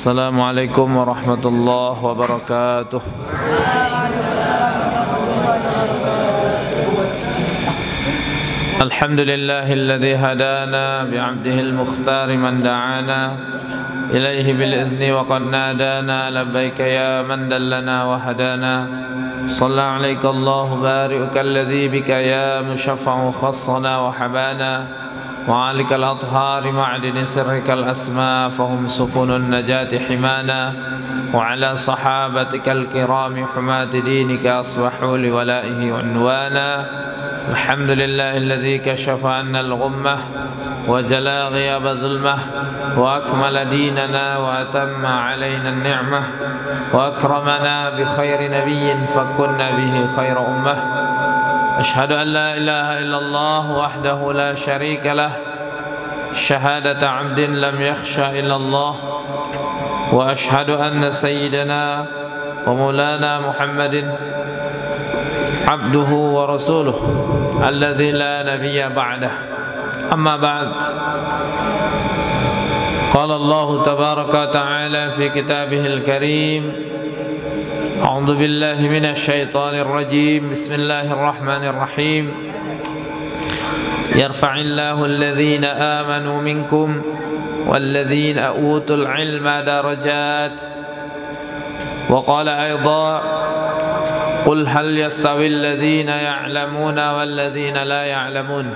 Assalamualaikum warahmatullahi wabarakatuh. Alhamdulillahilladzi hadana bi'abdihil mukhtar man da'ana ilaihi bil idzni wa qad nadana labbaika ya man dallana wa hadana. Shalla 'alaika Allahu bari'uka alladzi bika ya mushaffa'u khassana wa habana wa 'alikal athhar ma'dini sirrikal asma fahum sufunun najati himana wa 'ala sahabatikal kirami humati dinika asbahu liwala'ihi unwana. Alhamdulillahilladzi kashafa 'anna al-ghummah wa jala ghiyaba dhulmah wa akmala dinana wa atamma 'alaina an-ni'mah wa akramana bi khairi nabiyyin fakunna bihi khaira ummah. Ashhadu an la ilaha illallah wahdahu la syarika lah syahadata 'abdin lam yakhsha illallah wa ashhadu anna sayyidana wa maulana Muhammadin abduhu wa rasuluh alladzi la nabiyya ba'dah. Amma ba'd. Qala Allah tabaraka wa ta'ala fi kitabihil karim. A'udzu billahi minasy syaithanir rajim. Bismillahir rahmanir rahim. Yarfa'illahu alladhina amanu minkum walladhina utul ilma darajat. Wa qala aidan قل هل يستوي الذين يعلمون والذين لا يعلمون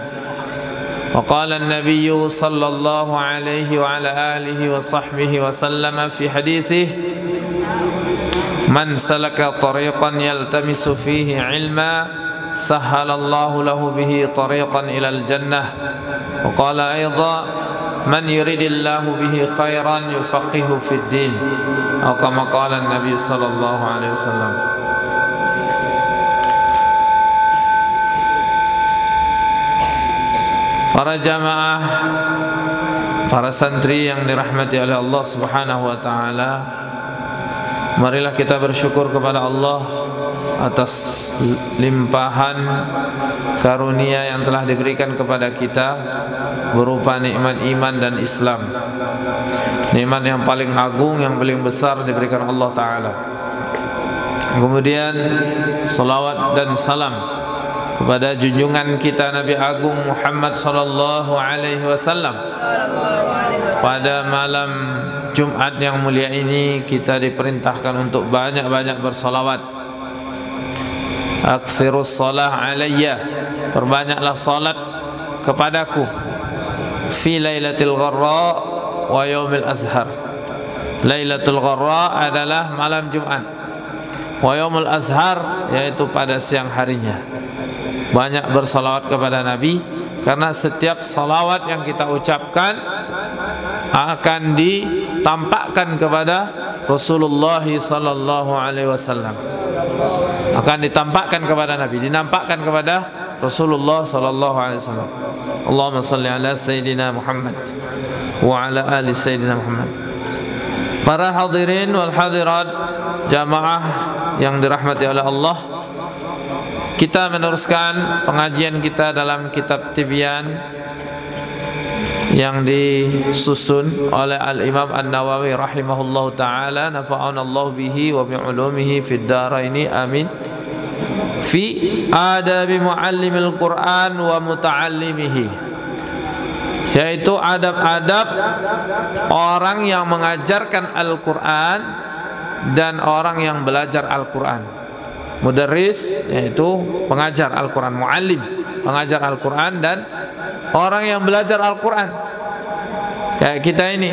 وقال النبي صلى الله عليه وعلى آله وصحبه وسلم في حديثه من سلك طريقا يلتمس فيه علما سهل الله له به طريقا إلى الجنة وقال أيضا من يريد الله به خيرا يفقهه في الدين أو كما قال النبي صلى الله عليه وسلم. Para jamaah, para santri yang dirahmati oleh Allah Subhanahu wa taala, marilah kita bersyukur kepada Allah atas limpahan karunia yang telah diberikan kepada kita berupa nikmat iman dan Islam. Nikmat yang paling agung, yang paling besar diberikan Allah taala. Kemudian salawat dan salam kepada junjungan kita Nabi Agung Muhammad sallallahu alaihi wasallam. Pada malam Jumat yang mulia ini kita diperintahkan untuk banyak-banyak bersolawat. Aktsirus shalah alayya, perbanyaklah salat kepadaku fi lailatul gharra wa yaumil azhar. Lailatul gharra adalah malam Jumat, wa yaumul azhar yaitu pada siang harinya. Banyak bersalawat kepada Nabi, karena setiap salawat yang kita ucapkan akan ditampakkan kepada Rasulullah sallallahu alaihi wasallam, akan ditampakkan kepada Nabi, dinampakkan kepada Rasulullah sallallahu alaihi wasallam. Allahumma salli ala sayyidina Muhammad wa ala ali sayyidina Muhammad. Para hadirin wal hadirat jamaah yang dirahmati oleh Allah, kita meneruskan pengajian kita dalam kitab Tibyan yang disusun oleh Al-Imam An-Nawawi rahimahullahu ta'ala, nafa'anallahu bihi wa bi'ulumihi fid daraini amin, fi adabi muallimil Qur'an wa muta'allimihi, yaitu adab-adab orang yang mengajarkan Al-Quran dan orang yang belajar Al-Quran. Mudarris yaitu pengajar Al-Quran, muallim pengajar Al-Quran, dan orang yang belajar Al-Quran. Kayak kita ini,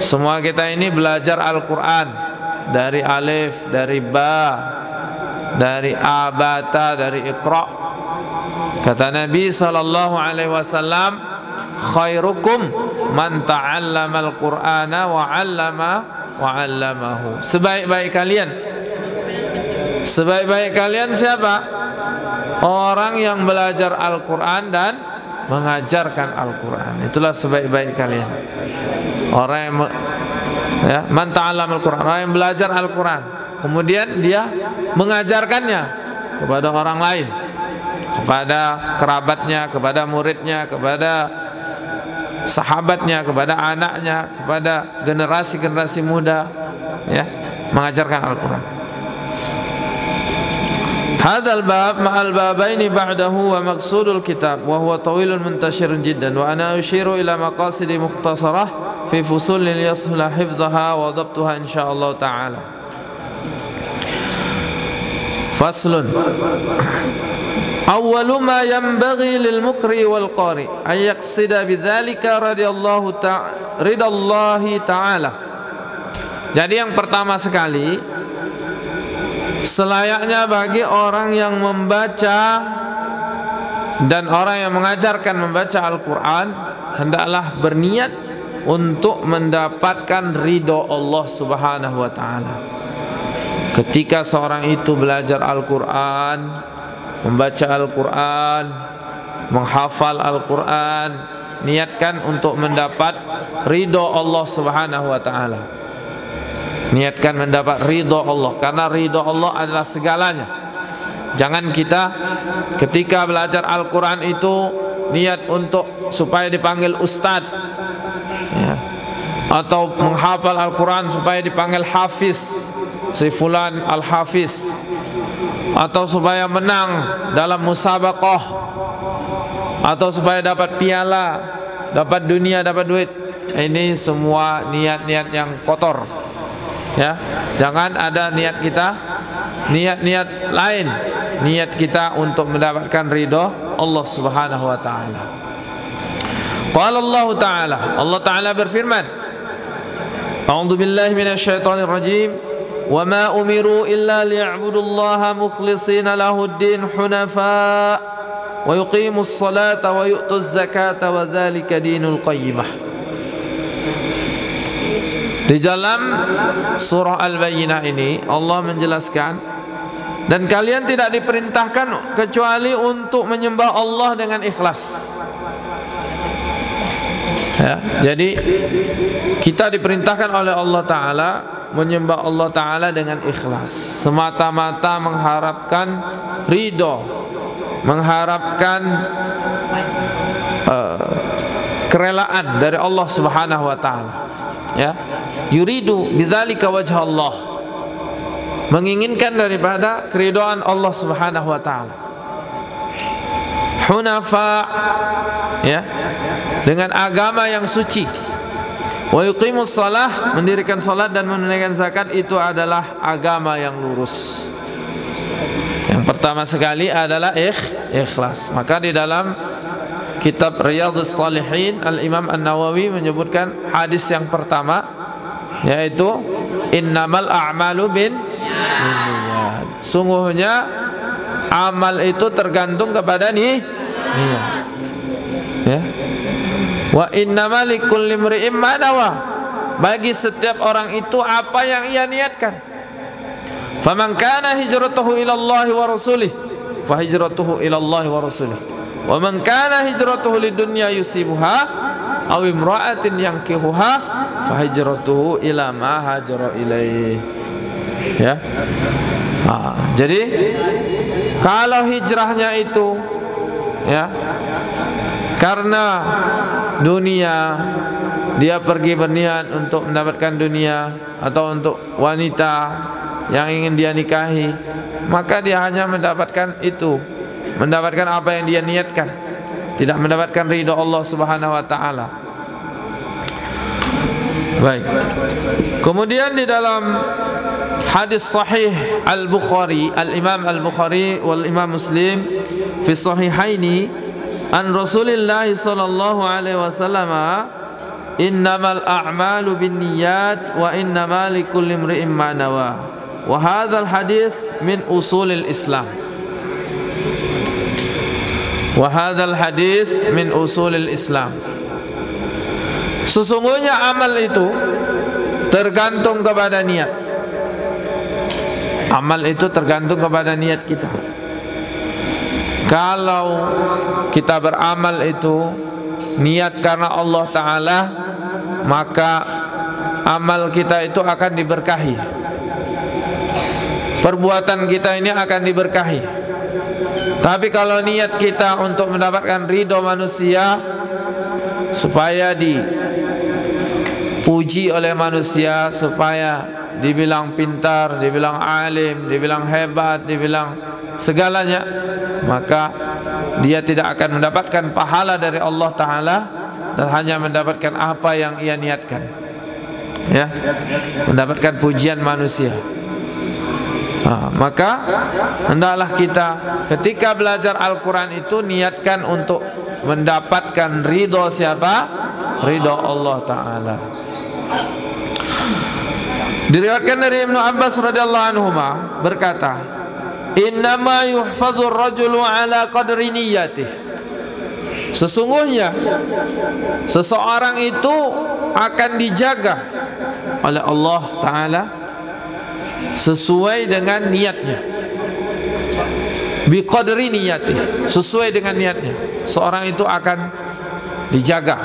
semua kita ini belajar Al-Quran dari alif, dari ba, dari abata, dari iqra. Kata Nabi sallallahu alaihi wasallam, khairukum man ta'allama al-Qur'ana wa 'allamahu. Sebaik-baik kalian siapa? Orang yang belajar Al-Quran dan mengajarkan Al-Quran. Itulah sebaik-baik kalian. Orang yang man ta'allama al-Quran, orang yang belajar Al-Quran, kemudian dia mengajarkannya kepada orang lain, kepada kerabatnya, kepada muridnya, kepada sahabatnya, kepada anaknya, kepada generasi-generasi muda, ya, mengajarkan Al-Quran. Hadzal bab ma'al babaini ba'dahu wa maqsudul kitab wa huwa tawilun muntashirun jiddan wa ana ushiru ila maqasidi mukhtasarah fi fusulin yashula hifdhaha wa dhabtuha insyaallah ta'ala. Faslun. Awwalu ma yanbaghi lil mukri wal qari ay yaqsida bidzalika ridallahi ta'ala. Jadi yang pertama sekali, selayaknya bagi orang yang membaca dan orang yang mengajarkan membaca Al-Quran hendaklah berniat untuk mendapatkan ridho Allah Subhanahu wa ta'ala. Ketika seorang itu belajar Al-Quran, membaca Al-Quran, menghafal Al-Quran, niatkan untuk mendapat ridho Allah Subhanahu wa ta'ala. Niatkan mendapat ridho Allah, karena ridho Allah adalah segalanya. Jangan kita ketika belajar Al-Quran itu niat untuk supaya dipanggil ustadz, ya, atau menghafal Al-Quran supaya dipanggil hafiz, si fulan al-hafiz, atau supaya menang dalam musabaqah, atau supaya dapat piala, dapat dunia, dapat duit. Ini semua niat-niat yang kotor. Ya, jangan ada niat kita, niat-niat lain. Niat kita untuk mendapatkan ridho Allah Subhanahu wa ta'ala. Qala Allah ta'ala, Allah ta'ala berfirman, A'udzu billahi minasyaitonir rajim, wa ma umiru illa liya'budullaha mukhlishina lahuddin hunafa wa yuqimus salata wa yu'tuz zakata wa dzalika dinul qayyimah. Di dalam surah Al-Bayyinah ini Allah menjelaskan, dan kalian tidak diperintahkan kecuali untuk menyembah Allah dengan ikhlas. Ya, jadi kita diperintahkan oleh Allah Ta'ala menyembah Allah Ta'ala dengan ikhlas, semata-mata mengharapkan ridho, mengharapkan kerelaan dari Allah Subhanahu wa ta'ala. Ya, yuridu bidzalika wajha Allah, menginginkan daripada keridhaan Allah Subhanahu wa ta'ala. Hunafa, ya, dengan agama yang suci. Wa yuqimus shalah, mendirikan salat dan menunaikan zakat, itu adalah agama yang lurus. Yang pertama sekali adalah ikhlas. Maka di dalam kitab Riyadhus Shalihin Al-Imam An-Nawawi menyebutkan hadis yang pertama, yaitu innamal a'malu binniyat. Sungguhnya amal itu tergantung kepada niat. Ya. Wa innamal likulli imri'in ma nawa. Bagi setiap orang itu apa yang ia niatkan. Faman kana hijratuhu ila Allah wa rasulih, fa hijratuhu ila Allah wa rasulih. Wa man kana hijratuhu lidunya yusibuha aw imra'atin yankihuha fa hijratuhu ila ma hajara ilaih. Ya. Jadi kalau hijrahnya itu, ya, karena dunia, dia pergi berniat untuk mendapatkan dunia atau untuk wanita yang ingin dia nikahi, maka dia hanya mendapatkan itu, mendapatkan apa yang dia niatkan, tidak mendapatkan ridho Allah Subhanahu wa ta'ala. Baik. Kemudian di dalam hadis sahih Al-Bukhari, Al-Imam Al-Bukhari wal Imam Muslim fi sahihaini an Rasulillah sallallahu alaihi wasallam, innamal a'malu binniyat wa innamal likulli imri'in ma nawa. Wa hadzal hadits min usulil Islam. Wa hadzal hadits min usulil Islam. Sesungguhnya amal itu tergantung kepada niat. Amal itu tergantung kepada niat kita. Kalau kita beramal itu niat karena Allah Ta'ala, maka amal kita itu akan diberkahi. Perbuatan kita ini akan diberkahi. Tapi kalau niat kita untuk mendapatkan ridho manusia, supaya dipuji oleh manusia, supaya dibilang pintar, dibilang alim, dibilang hebat, dibilang segalanya, maka dia tidak akan mendapatkan pahala dari Allah Ta'ala dan hanya mendapatkan apa yang ia niatkan, ya, mendapatkan pujian manusia. Maka hendaklah kita ketika belajar Al-Quran itu niatkan untuk mendapatkan ridho siapa? Ridho Allah Ta'ala. Diriwayatkan dari Ibnu Abbas radhiyallahu anhuma berkata, "Innama yuhfadhur rajulu ala qadri niyyatih." Sesungguhnya seseorang itu akan dijaga oleh Allah Ta'ala sesuai dengan niatnya. Bi qadri niyyatih, sesuai dengan niatnya. Seorang itu akan dijaga.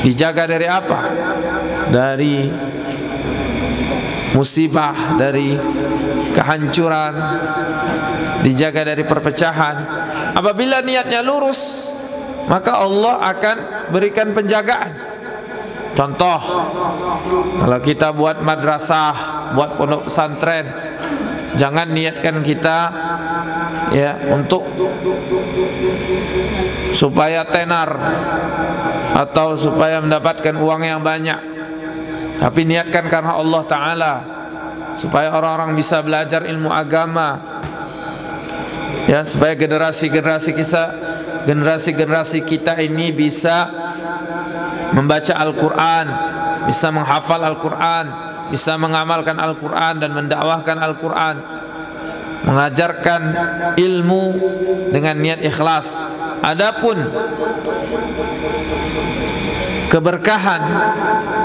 Dijaga dari apa? Dari musibah, dari kehancuran, dijaga dari perpecahan. Apabila niatnya lurus, maka Allah akan berikan penjagaan. Contoh, kalau kita buat madrasah, buat pondok pesantren, jangan niatkan kita ya untuk supaya tenar atau supaya mendapatkan uang yang banyak, tapi niatkan karena Allah Ta'ala, supaya orang-orang bisa belajar ilmu agama, ya, supaya generasi-generasi kita ini bisa membaca Al-Quran, bisa menghafal Al-Quran, bisa mengamalkan Al-Quran dan mendakwahkan Al-Quran, mengajarkan ilmu dengan niat ikhlas. Adapun keberkahan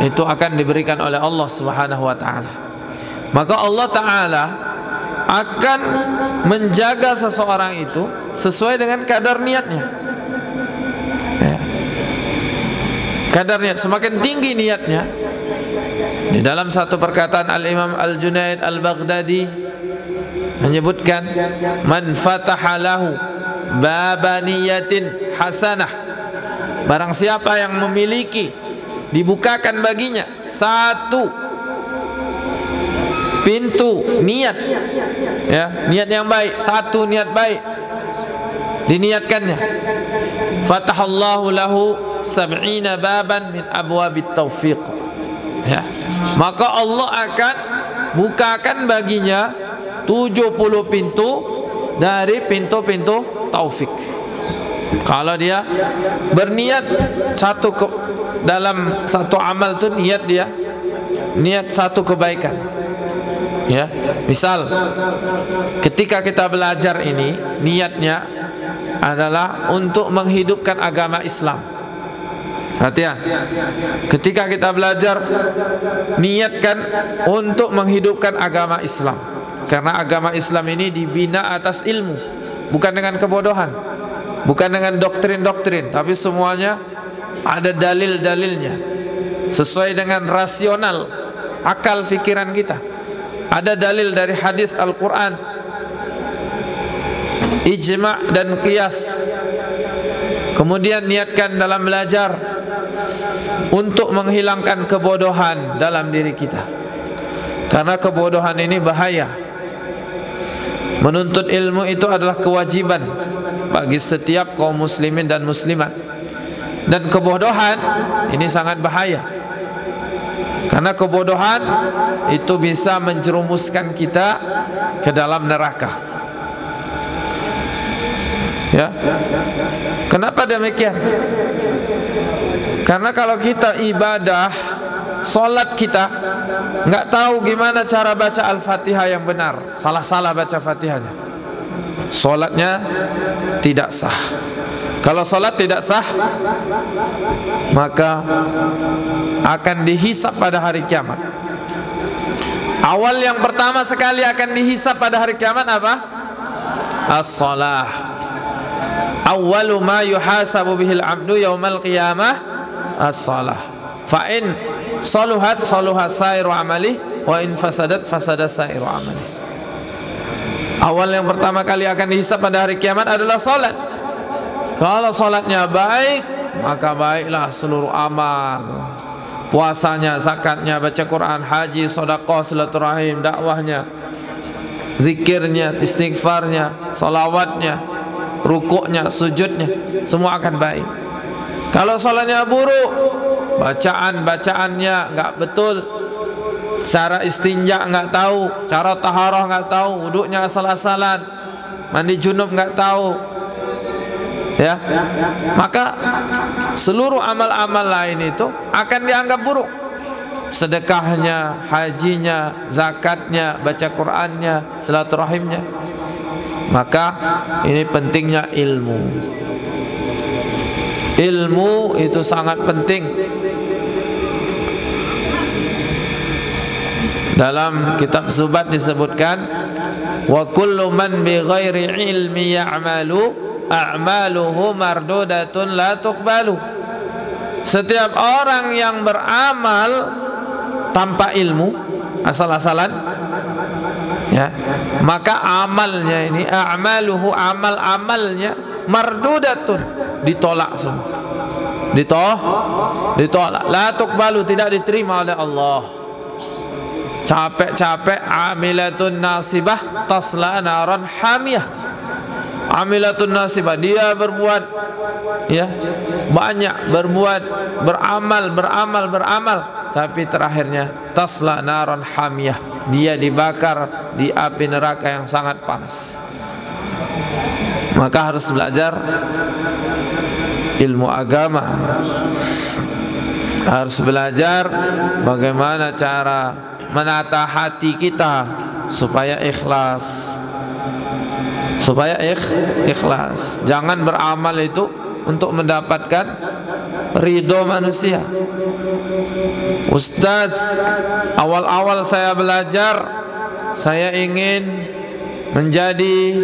itu akan diberikan oleh Allah Subhanahu wa Ta'ala. Maka Allah Ta'ala akan menjaga seseorang itu sesuai dengan kadar niatnya, ya. Kadar niat, semakin tinggi niatnya. Di dalam satu perkataan Al-Imam Al-Junaid Al-Baghdadi menyebutkan, "Man fataha lahu baba niyatin hasanah." Barang siapa yang memiliki, dibukakan baginya satu pintu niat, ya, niat yang baik, satu niat baik diniatkannya, fatahallahu lahu sab'ina baban min abwabit taufiq, ya, maka Allah akan bukakan baginya 70 pintu dari pintu-pintu taufik. Kalau dia berniat dalam satu amal itu niat satu kebaikan, ya. Misal ketika kita belajar ini niatnya adalah untuk menghidupkan agama Islam. Perhatian, ketika kita belajar niatkan untuk menghidupkan agama Islam, karena agama Islam ini dibina atas ilmu, bukan dengan kebodohan, bukan dengan doktrin-doktrin, tapi semuanya ada dalil-dalilnya sesuai dengan rasional akal fikiran kita. Ada dalil dari hadis Al-Quran, ijma' dan qiyas. Kemudian niatkan dalam belajar untuk menghilangkan kebodohan dalam diri kita, karena kebodohan ini bahaya. Menuntut ilmu itu adalah kewajiban bagi setiap kaum muslimin dan muslimat, dan kebodohan ini sangat bahaya, karena kebodohan itu bisa menjerumuskan kita ke dalam neraka, ya. Kenapa demikian? Karena kalau kita ibadah, solat kita nggak tahu gimana cara baca Al-Fatihah yang benar, salah-salah baca Fatihahnya, solatnya tidak sah. Kalau solat tidak sah, maka akan dihisab pada hari kiamat. Awal yang pertama sekali akan dihisab pada hari kiamat apa? As-salah. Awwalu ma yuhasabu bihil abdu yaumal qiyamah as-salah. Fa in saluhat saluha sairu amali, wa in fasadat fasada sairu amali. Awal yang pertama kali akan dihisab pada hari kiamat adalah salat. Kalau salatnya baik, maka baiklah seluruh amal, puasanya, zakatnya, baca Quran, haji, sedekah, silaturahim, dakwahnya, zikirnya, istighfarnya, salawatnya, rukuknya, sujudnya, semua akan baik. Kalau salatnya buruk, bacaannya enggak betul, cara istinja enggak tahu, cara taharah enggak tahu, wuduknya asal-asalan, mandi junub enggak tahu, ya, maka seluruh amal-amal lain itu akan dianggap buruk. Sedekahnya, hajinya, zakatnya, baca Qur'annya, silaturahimnya. Maka ini pentingnya ilmu. Ilmu itu sangat penting. Dalam kitab Zubat disebutkan, wa kullu man bi ghairi ilmi ya'malu a'maluhu mardudatun la tuqbalu. Setiap orang yang beramal tanpa ilmu, asal-asalan, ya, maka amalnya ini, a'maluhu, amal-amalnya, mardudatun, ditolak semua, ditolak, la tuqbalu, tidak diterima oleh Allah. Capek-capek, amilatun nasibah tasla naran hamiyah. Amilatun nasibah, dia berbuat, ya, banyak berbuat, beramal, tapi terakhirnya tasla naran hamiyah, dia dibakar di api neraka yang sangat panas. Maka harus belajar ilmu agama, harus belajar bagaimana cara menata hati kita supaya ikhlas, Jangan beramal itu untuk mendapatkan ridho manusia. Ustaz, awal-awal saya belajar, saya ingin menjadi,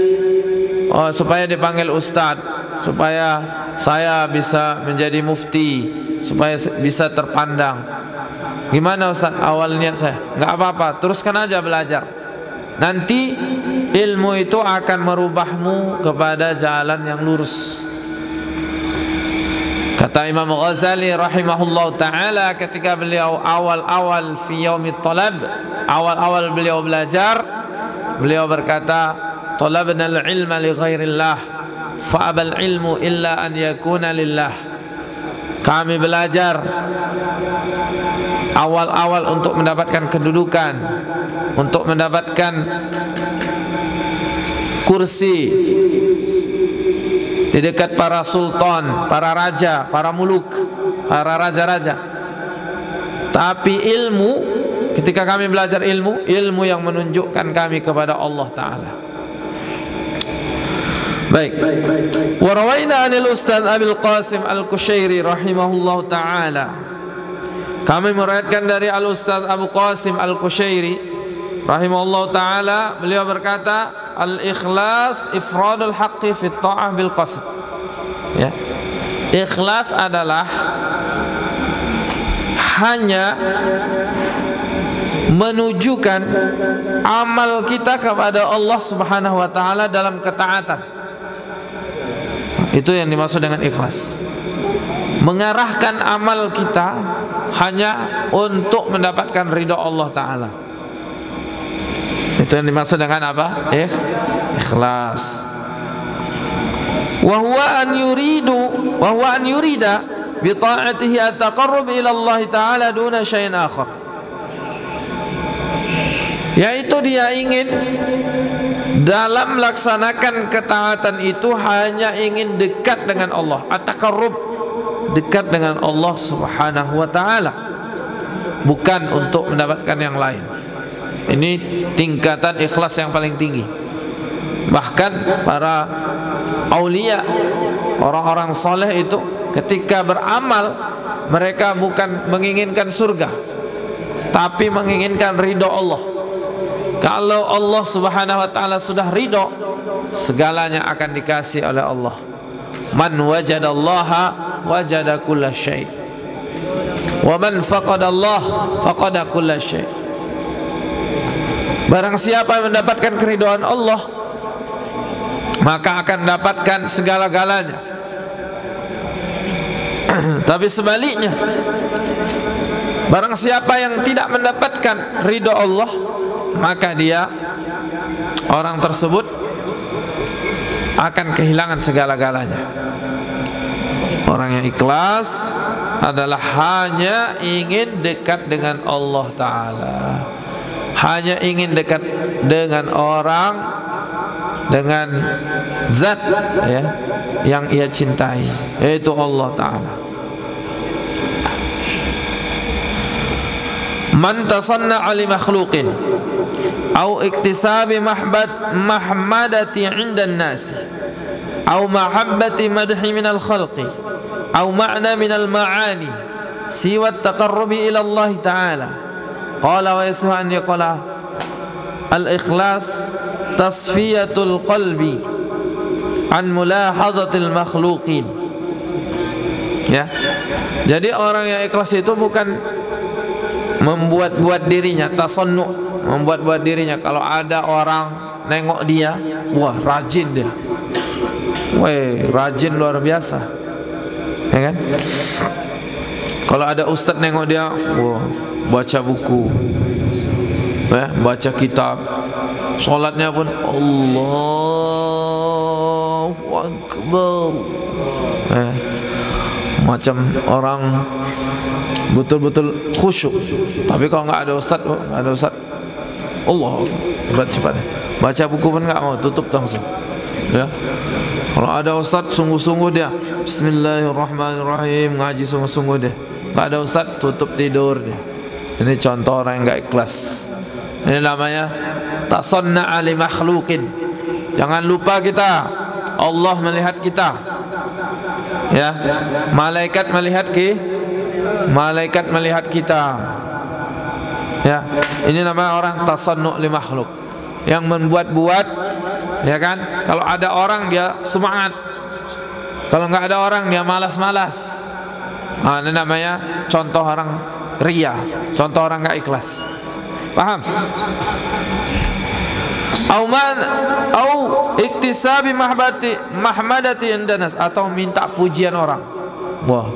supaya dipanggil ustaz, supaya saya bisa menjadi mufti, supaya bisa terpandang. Gimana Ustaz awal niat saya? Enggak apa-apa, teruskan aja belajar. Nanti ilmu itu akan merubahmu kepada jalan yang lurus. Kata Imam Ghazali rahimahullah ta'ala ketika beliau awal-awal fi yaumit talab, awal-awal beliau belajar, beliau berkata, talabna al-ilma li ghairillah fa'abal ilmu illa an yakuna lillah. Kami belajar awal-awal untuk mendapatkan kedudukan, untuk mendapatkan kursi di dekat para sultan, para raja, para muluk, para raja-raja. Tapi ilmu, ketika kami belajar ilmu yang menunjukkan kami kepada Allah Ta'ala. Baik. Wa rawaina 'anil Ustaz Abil Qasim Al-Kushairi rahimahullahu ta'ala. Kami meriwayatkan dari Al-Ustaz Abu Qasim Al-Kushairi rahimahullahu ta'ala, beliau berkata, al-ikhlas ifradul haqqi fi ta'ah bil qasd. Ya. Ikhlas adalah hanya menunjukkan amal kita kepada Allah Subhanahu wa taala dalam ketaatan. Itu yang dimaksud dengan ikhlas. Mengarahkan amal kita hanya untuk mendapatkan ridha Allah Ta'ala. Itu yang dimaksud dengan apa? Ikhlas. Wa huwa an yurida bi ta'atihi at-taqarrub ila Allah Ta'ala duna syai'in akhar. Yaitu dia ingin dalam melaksanakan ketaatan itu hanya ingin dekat dengan Allah, at-taqarrub, dekat dengan Allah Subhanahu wa taala, bukan untuk mendapatkan yang lain. Ini tingkatan ikhlas yang paling tinggi. Bahkan para aulia, orang-orang saleh itu ketika beramal, mereka bukan menginginkan surga, tapi menginginkan ridho Allah. Kalau Allah Subhanahu wa taala sudah ridho, segalanya akan dikasih oleh Allah. Man wajadallaha wajada kulla syai'. Wa man faqadallaha faqada kulla syai'. Barang siapa yang mendapatkan keridhaan Allah, maka akan mendapatkan segala-galanya. Tapi sebaliknya, barang siapa yang tidak mendapatkan ridho Allah, maka dia, orang tersebut akan kehilangan segala-galanya. Orang yang ikhlas adalah hanya ingin dekat dengan Allah Ta'ala, hanya ingin dekat dengan orang, dengan zat ya, yang ia cintai, yaitu Allah Ta'ala. Man tasanna'a li makhluqin au iktisabi mahmadati 'inda an-nas au mahabbati madhi min al-khalqi au ma'na min al-ma'ani siwa at-taqarrubi ila Allah Ta'ala. Qala wa yasuha an yaqala al-ikhlas tasfiyatul qalbi an mulahadatil makhluqin. Ya. Jadi orang yang ikhlas itu bukan membuat-buat dirinya, tasannu, membuat-buat dirinya. Kalau ada orang nengok dia, wah rajin dia, wah rajin luar biasa, ya kan? Kalau ada ustadz nengok dia, wah baca buku, ya, baca kitab, sholatnya pun Allahu Akbar, macam orang betul-betul khusyuk. Tapi kalau nggak ada ustaz, Allah hebat cepatnya. Baca buku pun nggak mau, tutup langsung. Ya. Kalau ada ustaz sungguh-sungguh dia, Bismillahirrahmanirrahim, ngaji sungguh-sungguh dia. Nggak ada ustaz, tutup tidur dia. Ini contoh orang yang nggak ikhlas. Ini namanya tasanna'a li makhluqin. Jangan lupa kita, Allah melihat kita. Ya, malaikat melihat kita. Ya, ini namanya orang tasannu' li makhluk, yang membuat-buat, ya kan? Kalau ada orang dia semangat, kalau nggak ada orang dia malas-malas. Nah, ini namanya contoh orang riya, contoh orang nggak ikhlas. Paham? Au iktisabi mahmadati indanas, atau minta pujian orang. Wah,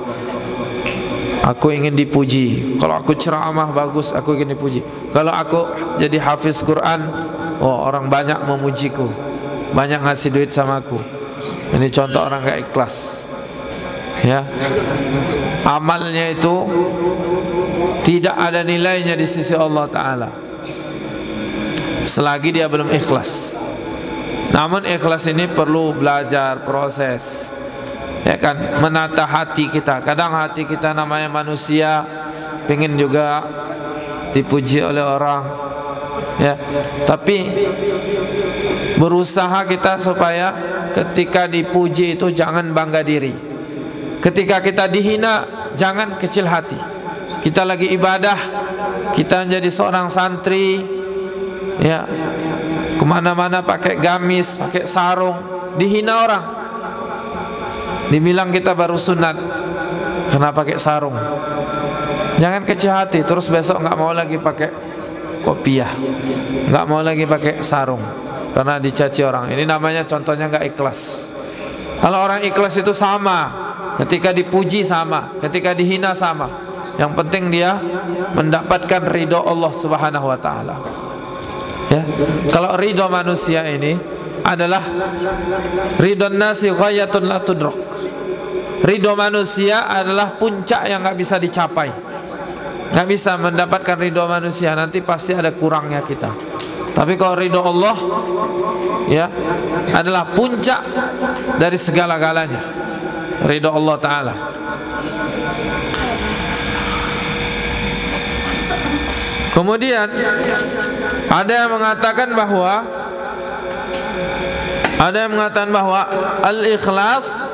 aku ingin dipuji. Kalau aku ceramah bagus, aku ingin dipuji. Kalau aku jadi hafiz Quran, oh orang banyak memujiku, banyak ngasih duit sama aku. Ini contoh orang gak ikhlas. Ya, amalnya itu tidak ada nilainya di sisi Allah Ta'ala selagi dia belum ikhlas. Namun ikhlas ini perlu belajar, proses, ya kan, menata hati kita. Kadang hati kita namanya manusia, pengen juga dipuji oleh orang, ya. Tapi berusaha kita supaya ketika dipuji itu jangan bangga diri. Ketika kita dihina, jangan kecil hati. Kita lagi ibadah, kita menjadi seorang santri, ya, kemana-mana pakai gamis, pakai sarung, dihina orang, dibilang kita baru sunat karena pakai sarung. Jangan kecil hati, terus besok nggak mau lagi pakai kopiah, nggak mau lagi pakai sarung karena dicaci orang. Ini namanya contohnya nggak ikhlas. Kalau orang ikhlas itu sama, ketika dipuji sama, ketika dihina sama. Yang penting dia mendapatkan ridho Allah Subhanahu wa Ta'ala. Ya, kalau ridho manusia ini adalah ridho nasi ghayatun la tudrak. Ridho manusia adalah puncak yang nggak bisa dicapai. Nggak bisa mendapatkan ridho manusia, nanti pasti ada kurangnya kita. Tapi kalau ridho Allah, ya, adalah puncak dari segala-galanya. Ridho Allah Ta'ala. Kemudian ada yang mengatakan bahwa al-ikhlas,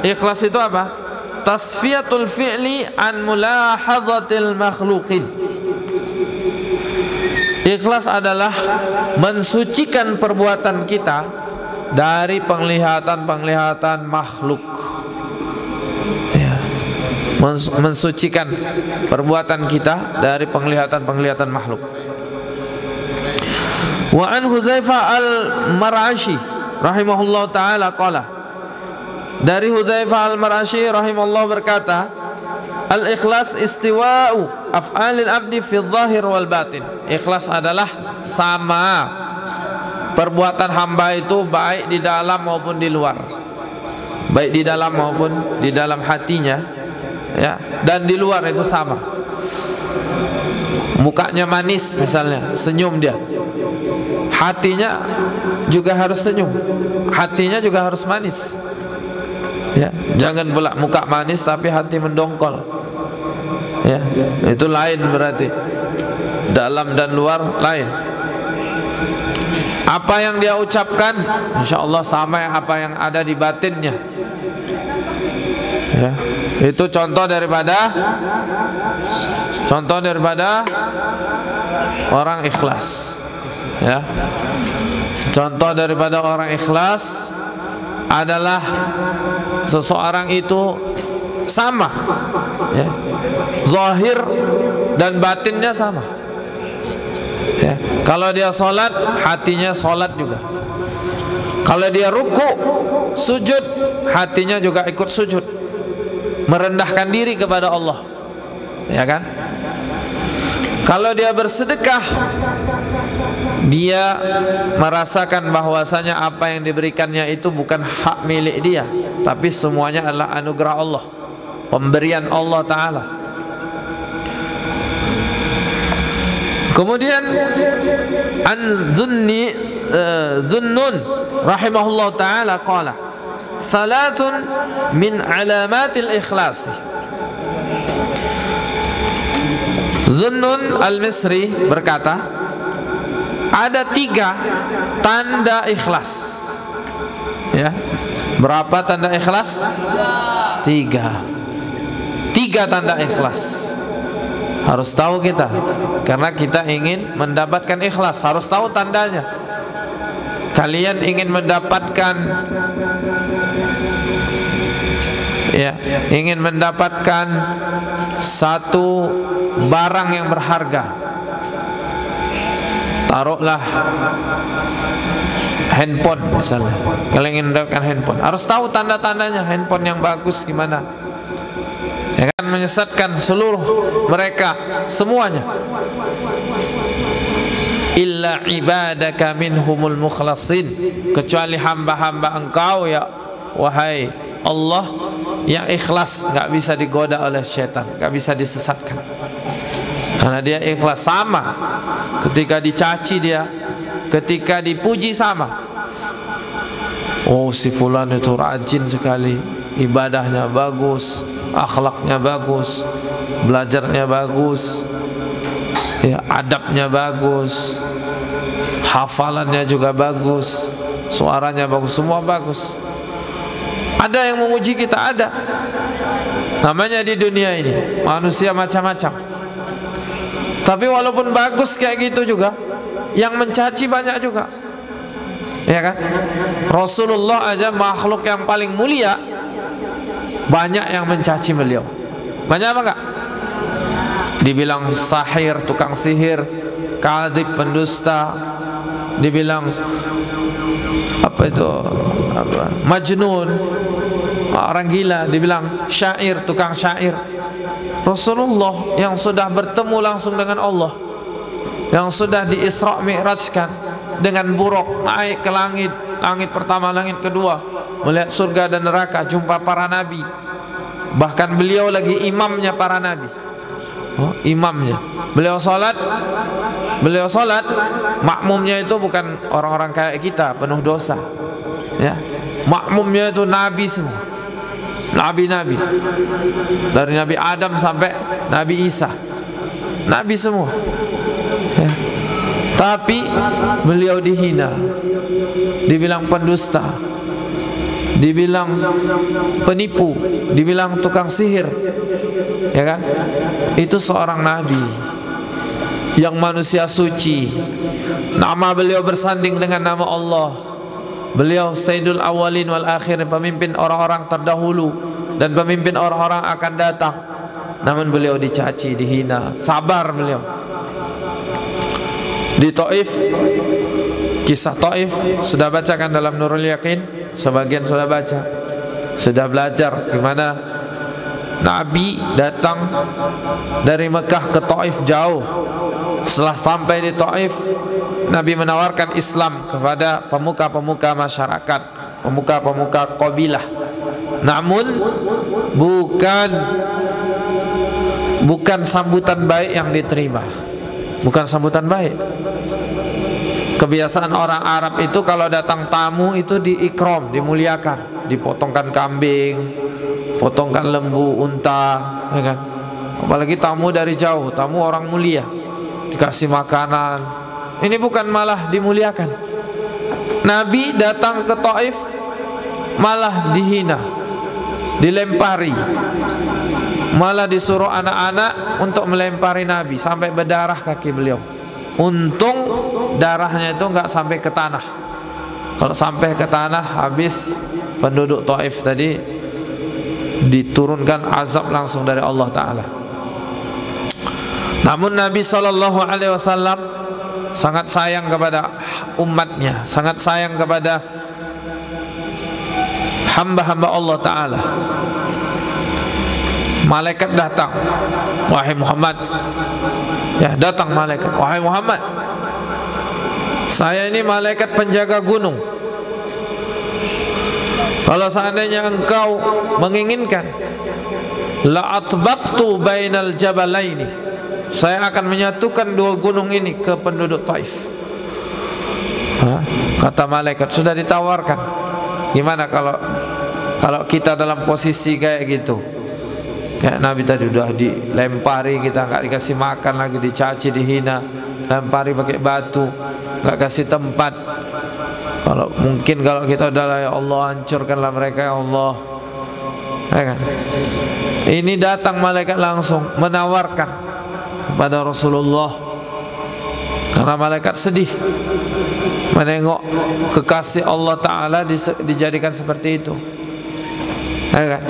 ikhlas itu apa? Tasfiyatul fi'li an mulahadhatil makhluqin. Ikhlas adalah mensucikan perbuatan kita dari penglihatan-penglihatan makhluk. Mensucikan perbuatan kita dari penglihatan-penglihatan makhluk. Wa an Hudzaifah al-Mar'ashi rahimahullah ta'ala qala Dari Hudzaifah al-Marashi rahimahullah berkata, al-ikhlas istiwa'u af'alil abdi fi dhahir wal batin. Ikhlas adalah sama perbuatan hamba itu baik di dalam maupun di luar, baik di dalam maupun di dalam hatinya, ya, dan di luar itu sama. Mukanya manis misalnya, senyum dia, hatinya juga harus senyum, hatinya juga harus manis, ya. Jangan pula muka manis tapi hati mendongkol, ya, itu lain berarti. Dalam dan luar lain. Apa yang dia ucapkan insya Allah sama apa yang ada di batinnya, ya. Itu contoh daripada orang ikhlas, ya. Contoh daripada orang ikhlas adalah seseorang itu sama, ya, zahir dan batinnya sama, ya. Kalau dia sholat, hatinya sholat juga. Kalau dia ruku, sujud, hatinya juga ikut sujud, merendahkan diri kepada Allah, ya kan? Kalau dia bersedekah, dia merasakan bahwasanya apa yang diberikannya itu bukan hak milik dia, tapi semuanya adalah anugerah Allah, pemberian Allah Ta'ala. Kemudian an Zunnun rahimahullah ta'ala qala thalathun min alamatil ikhlasi. Zunnun al-Misri berkata, ada 3 tanda ikhlas, ya. Berapa tanda ikhlas? 3 tanda ikhlas. Harus tahu kita, karena kita ingin mendapatkan ikhlas, harus tahu tandanya. Kalian ingin mendapatkan, ya, ingin mendapatkan satu barang yang berharga, taruhlah handphone misalnya. Kalian ingin mendapatkan handphone, harus tahu tanda-tandanya. Handphone yang bagus gimana, yang akan menyesatkan seluruh mereka semuanya. Illa ibadaka minhumul mukhlasin, kecuali hamba-hamba engkau ya wahai Allah yang ikhlas, nggak bisa digoda oleh syaitan, nggak bisa disesatkan, karena dia ikhlas. Sama ketika dicaci dia, ketika dipuji sama. Oh, si fulan itu rajin sekali, ibadahnya bagus, akhlaknya bagus, belajarnya bagus, ya, adabnya bagus, hafalannya juga bagus, suaranya bagus, semua bagus. Ada yang memuji kita, ada. Namanya di dunia ini manusia macam-macam. Tapi walaupun bagus kayak gitu juga, yang mencaci banyak juga, ya kan? Rasulullah aja makhluk yang paling mulia, banyak yang mencaci beliau. Banyak apa enggak? Dibilang sahir, tukang sihir, kadhib, pendusta, dibilang apa itu, apa, majnun, orang gila, dibilang syair, tukang syair. Rasulullah yang sudah bertemu langsung dengan Allah, yang sudah di Isra Mi'rajkan dengan buruk, naik ke langit, langit pertama, langit kedua, melihat surga dan neraka, jumpa para nabi. Bahkan beliau lagi imamnya para nabi. Oh, imamnya. Beliau sholat, makmumnya itu bukan orang-orang kayak kita penuh dosa, ya. Makmumnya itu nabi semua, nabi-nabi, dari Nabi Adam sampai Nabi Isa, nabi semua, ya. Tapi beliau dihina, dibilang pendusta, dibilang penipu, dibilang tukang sihir, ya kan? Itu seorang nabi yang manusia suci. Nama beliau bersanding dengan nama Allah. Beliau Sayyidul Awwalin wal Akhirin, pemimpin orang-orang terdahulu dan pemimpin orang-orang akan datang. Namun beliau dicaci, dihina. Sabar beliau. Di Taif, kisah Taif sudah bacakan dalam Nurul Yakin, sebagian sudah baca. sudah belajar gimana Nabi datang dari Mekah ke Taif jauh. Setelah sampai di Taif, Nabi menawarkan Islam kepada pemuka-pemuka masyarakat, pemuka-pemuka kabilah. Namun bukan sambutan baik yang diterima. Bukan sambutan baik. Kebiasaan orang Arab itu kalau datang tamu itu diikram, dimuliakan, dipotongkan kambing, potongkan lembu, unta, ya kan? Apalagi tamu dari jauh, tamu orang mulia, dikasih makanan. Ini bukan malah dimuliakan. Nabi datang ke Taif malah dihina, dilempari, malah disuruh anak-anak untuk melempari Nabi sampai berdarah kaki beliau. Untung darahnya itu enggak sampai ke tanah. Kalau sampai ke tanah, habis penduduk Taif tadi, diturunkan azab langsung dari Allah Ta'ala. Namun Nabi SAW sangat sayang kepada umatnya, sangat sayang kepada hamba-hamba Allah Ta'ala. Malaikat datang, wahai Muhammad, ya datang malaikat, wahai Muhammad, saya ini malaikat penjaga gunung. Kalau seandainya engkau menginginkan, la atbaqtu bainal jabalaini, saya akan menyatukan dua gunung ini ke penduduk Taif. Kata malaikat, sudah ditawarkan. Gimana kalau kita dalam posisi kayak gitu? Kayak Nabi tadi udah dilempari, kita nggak dikasih makan lagi, dicaci, dihina, lempari pakai batu, nggak kasih tempat. Kalau kita udah, ya Allah hancurkanlah mereka ya Allah, ya kan? Ini datang malaikat langsung menawarkan kepada Rasulullah, karena malaikat sedih menengok kekasih Allah Ta'ala dijadikan seperti itu, ya kan?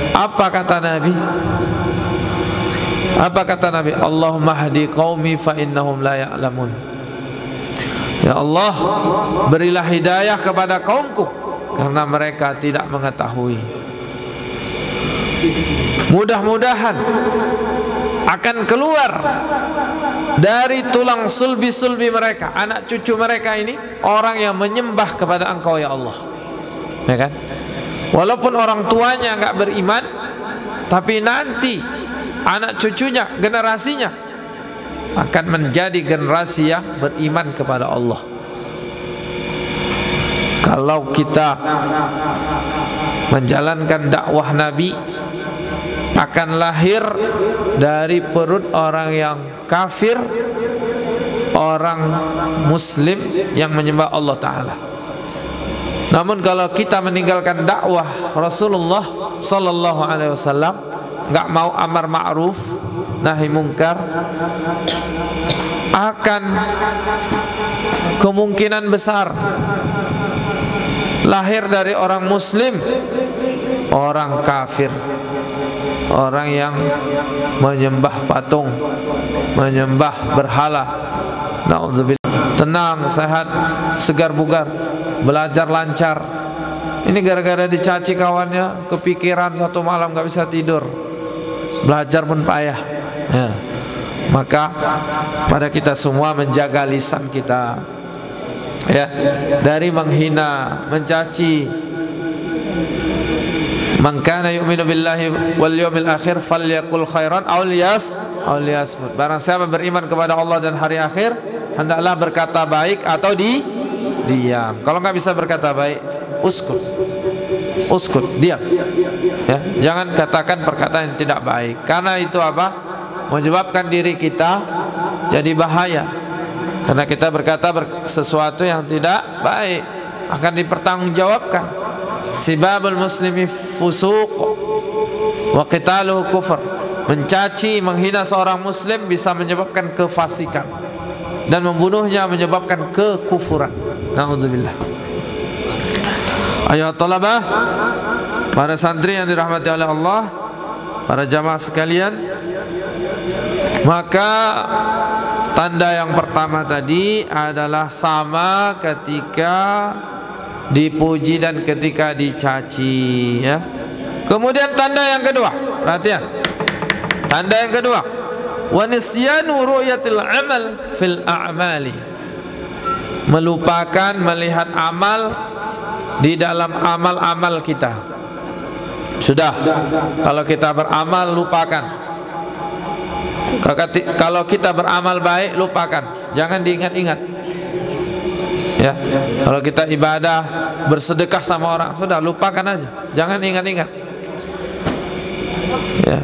Apa kata Nabi? Allahumma hdi qaumi fa innahum la ya'lamun. Ya Allah, berilah hidayah kepada kaumku karena mereka tidak mengetahui. Mudah-mudahan akan keluar dari tulang sulbi-sulbi mereka, anak cucu mereka ini, orang yang menyembah kepada Engkau ya Allah, ya kan? Walaupun orang tuanya enggak beriman, tapi nanti anak cucunya, generasinya akan menjadi generasi yang beriman kepada Allah. Kalau kita menjalankan dakwah Nabi, akan lahir dari perut orang yang kafir, orang Muslim yang menyembah Allah Ta'ala. Namun kalau kita meninggalkan dakwah Rasulullah Sallallahu Alaihi Wasallam, nggak mau amar ma'ruf nahi mungkar, akan kemungkinan besar lahir dari orang Muslim orang kafir, orang yang menyembah patung, menyembah berhala. Na'udzubillah. Tenang, sehat, segar bugar, belajar lancar. Ini gara-gara dicaci kawannya, kepikiran satu malam gak bisa tidur, belajar pun payah ya. Maka pada kita semua menjaga lisan kita ya, dari menghina, mencaci. Man kana yu'minu billahi wal yawmil akhir falyakul khairan aw liyasmut. Barang siapa beriman kepada Allah dan hari akhir, hendaklah berkata baik atau diam. Kalau nggak bisa berkata baik, uskut, diam. Ya, jangan katakan perkataan yang tidak baik, karena itu apa? Menyebabkan diri kita jadi bahaya. Karena kita berkata sesuatu yang tidak baik, akan dipertanggungjawabkan. Sibabul muslimi fusuq wa qitaluhu kufur. Mencaci, menghina seorang muslim bisa menyebabkan kefasikan, dan membunuhnya menyebabkan kekufuran. Na'udzubillah. Ayuhat talabah, para santri yang dirahmati oleh Allah, para jamaah sekalian, maka tanda yang pertama tadi adalah sama ketika dipuji dan ketika dicaci, ya. Kemudian tanda yang kedua, perhatian. Tanda yang kedua, wa nisyanu ru'yatil amal fil a'mali. Melupakan melihat amal di dalam amal-amal kita. Sudah, kalau kita beramal lupakan. Kalau kita beramal baik lupakan, jangan diingat-ingat. Ya, kalau kita ibadah, bersedekah sama orang, sudah lupakan aja, jangan ingat-ingat. Ya,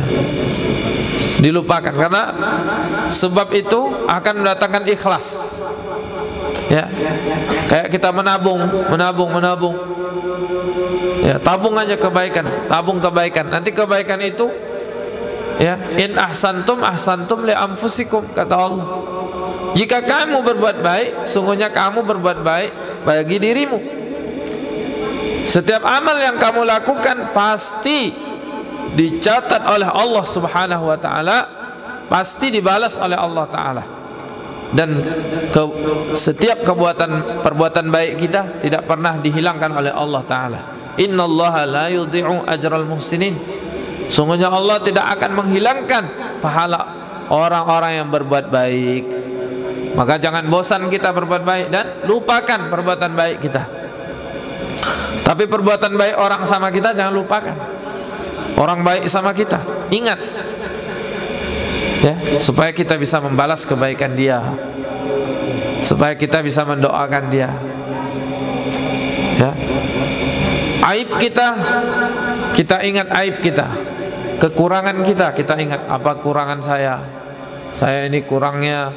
dilupakan, karena sebab itu akan mendatangkan ikhlas. Ya, kayak kita menabung. Ya, tabung aja kebaikan, tabung kebaikan. Nanti kebaikan itu, ya, in ahsantum li anfusikum, kata Allah. Jika kamu berbuat baik, sungguhnya kamu berbuat baik bagi dirimu. Setiap amal yang kamu lakukan pasti dicatat oleh Allah Subhanahu wa taala, pasti dibalas oleh Allah taala. Dan setiap perbuatan baik kita tidak pernah dihilangkan oleh Allah taala. Innallaha la yudhi'u ajral muhsinin. Sungguhnya Allah tidak akan menghilangkan pahala orang-orang yang berbuat baik. Maka jangan bosan kita berbuat baik dan lupakan perbuatan baik kita. Tapi perbuatan baik orang sama kita jangan lupakan. Orang baik sama kita, ingat, ya, supaya kita bisa membalas kebaikan dia, supaya kita bisa mendoakan dia. Ya, aib kita ingat aib kita. Kekurangan kita ingat, apa kurangan saya ini kurangnya,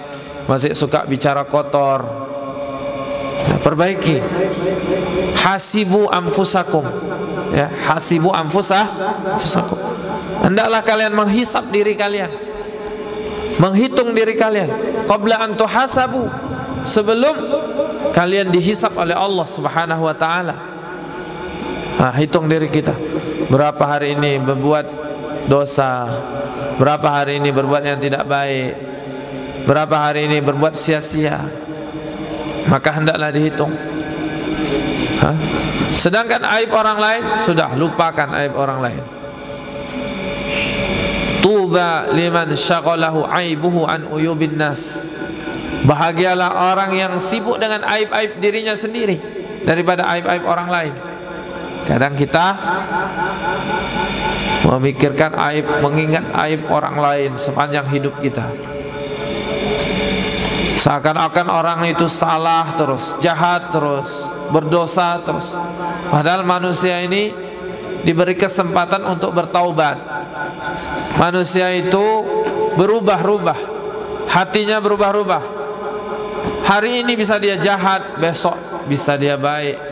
masih suka bicara kotor. Nah, perbaiki. Hasibu anfusakum, ya, hasibu anfusakum. Hendaklah kalian menghisap diri kalian, menghitung diri kalian, qabla an tuhasabu, sebelum kalian dihisap oleh Allah Subhanahu wa taala. Nah, hitung diri kita, berapa hari ini berbuat dosa, berapa hari ini berbuat yang tidak baik, berapa hari ini berbuat sia-sia. Maka hendaklah dihitung. Sedangkan aib orang lain, sudah lupakan aib orang lain. Tuba liman syaghalahu aibuhu an uyubin nas. Bahagialah orang yang sibuk dengan aib-aib dirinya sendiri daripada aib-aib orang lain. Kadang kita memikirkan aib, mengingat aib orang lain sepanjang hidup kita. Seakan-akan orang itu salah terus, jahat terus, berdosa terus. Padahal manusia ini diberi kesempatan untuk bertaubat. Manusia itu berubah-ubah, hatinya berubah-ubah. Hari ini bisa dia jahat, besok bisa dia baik,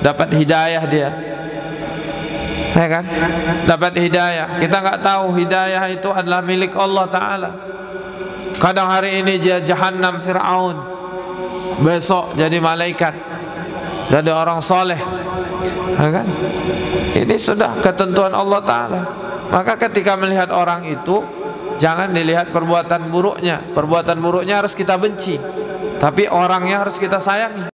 dapat hidayah dia, ya kan? Dapat hidayah. Kita nggak tahu hidayah itu adalah milik Allah Taala. Kadang hari ini dia jahanam Fir'aun, besok jadi malaikat, jadi orang soleh, ya kan? Ini sudah ketentuan Allah Ta'ala. Maka ketika melihat orang itu, jangan dilihat perbuatan buruknya. Perbuatan buruknya harus kita benci, tapi orangnya harus kita sayangi.